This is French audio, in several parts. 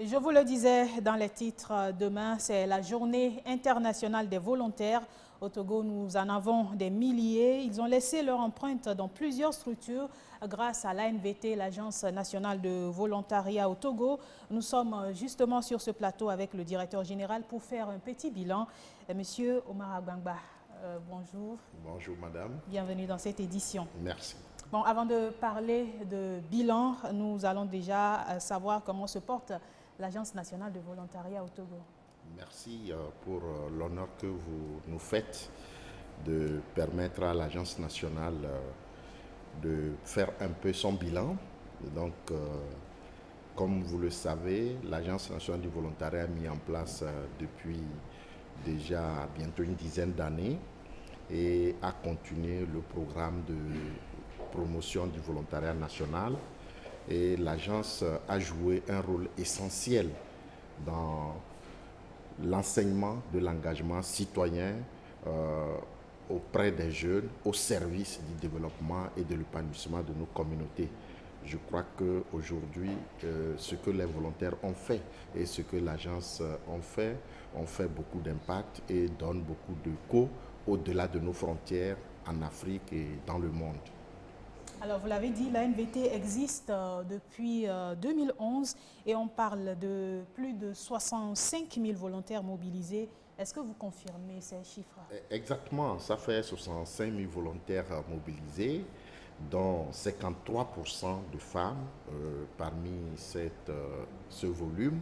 Je vous le disais dans les titres, demain c'est la journée internationale des volontaires. Au Togo, nous en avons des milliers. Ils ont laissé leur empreinte dans plusieurs structures grâce à l'ANVT, l'Agence nationale de volontariat au Togo. Nous sommes justement sur ce plateau avec le directeur général pour faire un petit bilan. Monsieur Omar Agbangba, bonjour. Bonjour madame. Bienvenue dans cette édition. Merci. Bon, avant de parler de bilan, nous allons déjà savoir comment se porte l'Agence nationale de volontariat au Togo. Merci pour l'honneur que vous nous faites de permettre à l'Agence nationale de faire un peu son bilan. Donc, comme vous le savez, l'Agence nationale du volontariat a mis en place depuis déjà bientôt une dizaine d'années et a continué le programme de promotion du volontariat national. Et l'agence a joué un rôle essentiel dans l'enseignement de l'engagement citoyen auprès des jeunes au service du développement et de l'épanouissement de nos communautés. Je crois qu'aujourd'hui, ce que les volontaires ont fait et ce que l'agence ont fait beaucoup d'impact et donne beaucoup d'écho au-delà de nos frontières en Afrique et dans le monde. Alors, vous l'avez dit, l'ANVT existe depuis 2011 et on parle de plus de 65 000 volontaires mobilisés. Est-ce que vous confirmez ces chiffres? Exactement, ça fait 65 000 volontaires mobilisés, dont 53% de femmes parmi ce volume,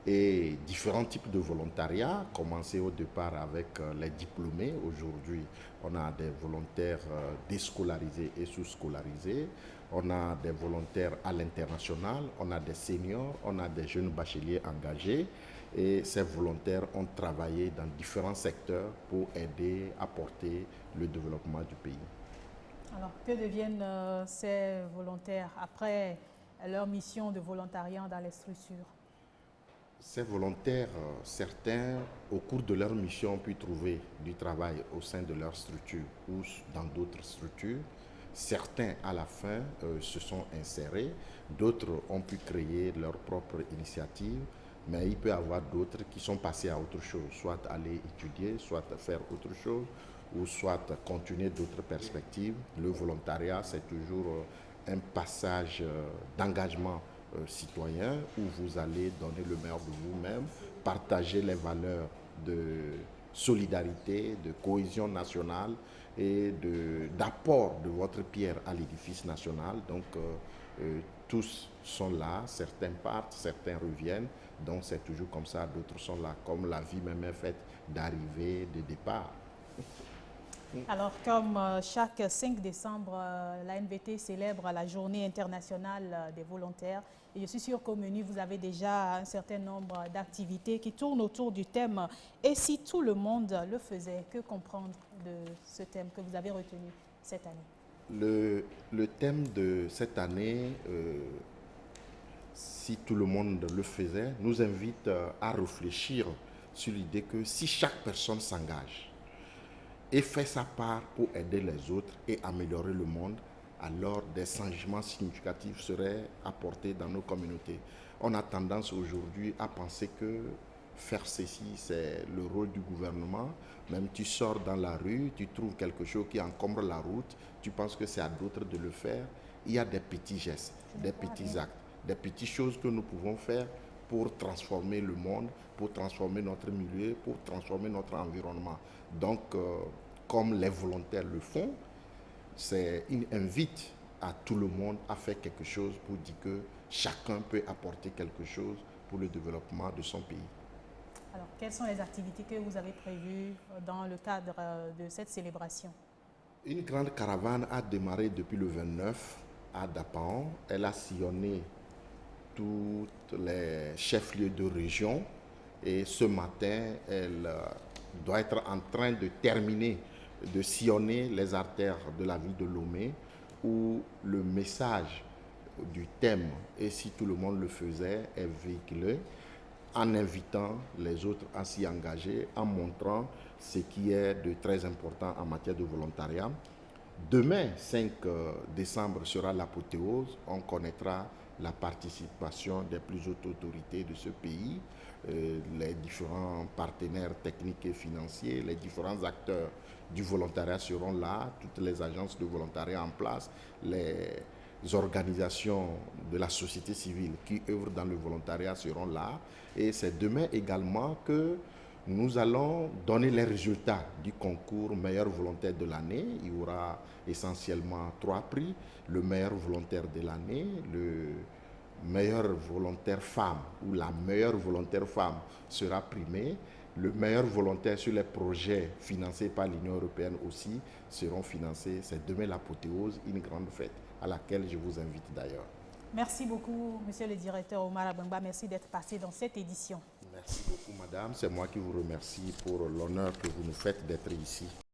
et différents types de volontariat, commencé au départ avec les diplômés. Aujourd'hui, on a des volontaires déscolarisés et sous-scolarisés, on a des volontaires à l'international, on a des seniors, on a des jeunes bacheliers engagés, et ces volontaires ont travaillé dans différents secteurs pour aider à porter le développement du pays. Alors, que deviennent ces volontaires après leur mission de volontariat dans les structures? Ces volontaires, certains, au cours de leur mission, ont pu trouver du travail au sein de leur structure ou dans d'autres structures. Certains, à la fin, se sont insérés. D'autres ont pu créer leur propre initiative. Mais il peut y avoir d'autres qui sont passés à autre chose, soit aller étudier, soit faire autre chose, ou soit continuer d'autres perspectives. Le volontariat, c'est toujours un passage d'engagement citoyen où vous allez donner le meilleur de vous-même, partager les valeurs de solidarité, de cohésion nationale et d'apport de votre pierre à l'édifice national. Donc, tous sont là, certains partent, certains reviennent, donc c'est toujours comme ça, d'autres sont là, comme la vie même est faite d'arrivée, de départ. Alors, comme chaque 5 décembre, l'ANVT célèbre la journée internationale des volontaires. Et je suis sûre qu'au menu, vous avez déjà un certain nombre d'activités qui tournent autour du thème. Et si tout le monde le faisait, que comprendre de ce thème que vous avez retenu cette année? Le thème de cette année, si tout le monde le faisait, nous invite à réfléchir sur l'idée que si chaque personne s'engage et fait sa part pour aider les autres et améliorer le monde, alors des changements significatifs seraient apportés dans nos communautés. On a tendance aujourd'hui à penser que faire ceci, c'est le rôle du gouvernement. Même tu sors dans la rue, tu trouves quelque chose qui encombre la route, tu penses que c'est à d'autres de le faire. Il y a des petits gestes, des petits actes, des petites choses que nous pouvons faire pour transformer le monde, pour transformer notre milieu, pour transformer notre environnement. Donc, comme les volontaires le font, c'est une invite à tout le monde à faire quelque chose pour dire que chacun peut apporter quelque chose pour le développement de son pays. Alors, quelles sont les activités que vous avez prévues dans le cadre de cette célébration? Une grande caravane a démarré depuis le 29 à Dapaon. Elle a sillonné tous les chefs-lieux de région et ce matin, elle doit être en train de terminer de sillonner les artères de la ville de Lomé où le message du thème « Et si tout le monde le faisait » est véhiculé en invitant les autres à s'y engager, en montrant ce qui est de très important en matière de volontariat. Demain, 5 décembre, sera l'apothéose. On connaîtra la participation des plus hautes autorités de ce pays, les différents partenaires techniques et financiers, les différents acteurs du volontariat seront là, toutes les agences de volontariat en place, les organisations de la société civile qui œuvrent dans le volontariat seront là. Et c'est demain également que nous allons donner les résultats du concours meilleur volontaire de l'année. Il y aura essentiellement 3 prix. Le meilleur volontaire de l'année, le meilleur volontaire femme ou la meilleure volontaire femme sera primée. Le meilleur volontaire sur les projets financés par l'Union européenne aussi seront financés. C'est demain l'apothéose, une grande fête à laquelle je vous invite d'ailleurs. Merci beaucoup, monsieur le directeur Omar Abangba. Merci d'être passé dans cette édition. Merci beaucoup, madame. C'est moi qui vous remercie pour l'honneur que vous nous faites d'être ici.